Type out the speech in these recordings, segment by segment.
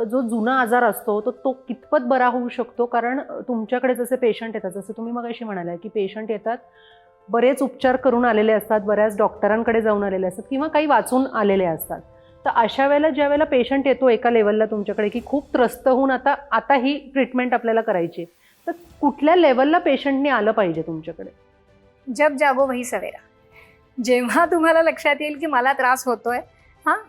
जो जुना आजार असतो तो कितपत बरा होऊ शकतो? कारण तुमच्याकडे जसे पेशंट येतात, जसं तुम्ही मगाशी म्हणाला की पेशंट येतात, बरेच उपचार करून आलेले असतात, बऱ्याच डॉक्टरांकडे जाऊन आलेले असतात किंवा काही वाचून आलेले असतात. तर अशा वेळेला ज्या वेळेला पेशंट येतो एका लेवलला तुमच्याकडे की खूप त्रस्त होऊन आता ही ट्रीटमेंट आपल्याला करायची, तर कुठल्या लेवलला पेशंटने आलं पाहिजे तुमच्याकडे? जब जागो वही सवेरा. जेव्हा तुम्हाला लक्षात येईल की मला त्रास होतोय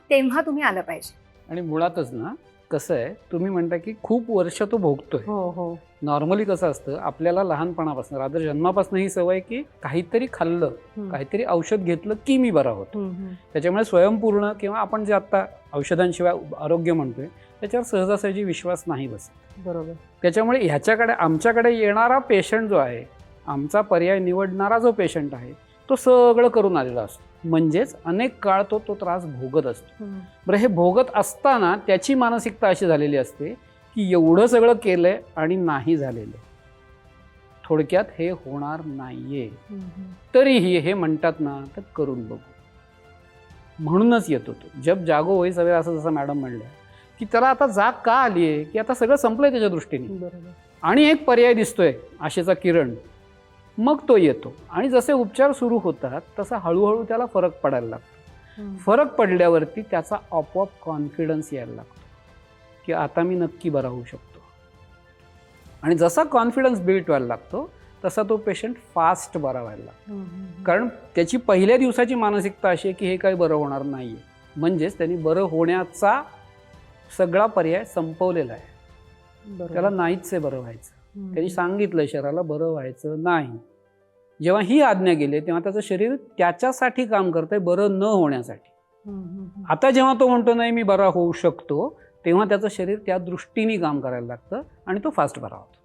तेव्हा तुम्ही आलं पाहिजे. आणि मुळातच ना कसं आहे, तुम्ही म्हणता की खूप वर्ष तो भोगतोय. हो. नॉर्मली कसं असतं, आपल्याला लहानपणापासून रादर जन्मापासून ही सवय की काहीतरी खाल्लं, काहीतरी औषध घेतलं की मी बरा होतो. त्याच्यामुळे स्वयंपूर्ण किंवा आपण जे आता औषधांशिवाय आरोग्य म्हणतोय त्याच्यावर सहजासहजी विश्वास नाही बसत. बरोबर. त्याच्यामुळे ह्याच्याकडे आमच्याकडे येणारा पेशंट जो आहे, आमचा पर्याय निवडणारा जो पेशंट आहे, तो सगळं करून आलेला असतो. म्हणजेच अनेक काळ तो त्रास भोगत असतो. बरं, हे भोगत असताना त्याची मानसिकता अशी झालेली असते की एवढं सगळं केलंय आणि नाही झालेलं, थोडक्यात हे होणार नाहीये, तरीही हे म्हणतात ना तर करून बघू, म्हणूनच येतो तो. जब जागो वही सवेरा, असं जसं मॅडम म्हणलं की त्याला आता जाग का आली आहे की आता सगळं संपलंय त्याच्या दृष्टीने आणि एक पर्याय दिसतोय आशेचा किरण, मग तो येतो. आणि जसे उपचार सुरू होतात तसा हळूहळू त्याला फरक पडायला लागतो. फरक पडल्यावरती त्याचा आपोआप कॉन्फिडन्स यायला लागतो की आता मी नक्की बरा होऊ शकतो. आणि जसा कॉन्फिडन्स बिल्ड व्हायला लागतो तसा तो पेशंट फास्ट बरा व्हायला लागतो. कारण त्याची पहिल्या दिवसाची मानसिकता अशी आहे की हे काही बरं होणार नाही आहे, म्हणजेच त्यांनी बरं होण्याचा सगळा पर्याय संपवलेला आहे. त्याला नाहीच आहे बरं व्हायचं. त्यांनी सांगितलं शरीराला बरं व्हायचं नाही. जेव्हा ही आज्ञा गेली तेव्हा त्याचं शरीर त्याच्यासाठी काम करतंय, बरं न होण्यासाठी. आता जेव्हा तो म्हणतो नाही मी बरा होऊ शकतो, तेव्हा त्याचं शरीर त्या दृष्टीने काम करायला लागतं आणि तो फास्ट बरा होतो.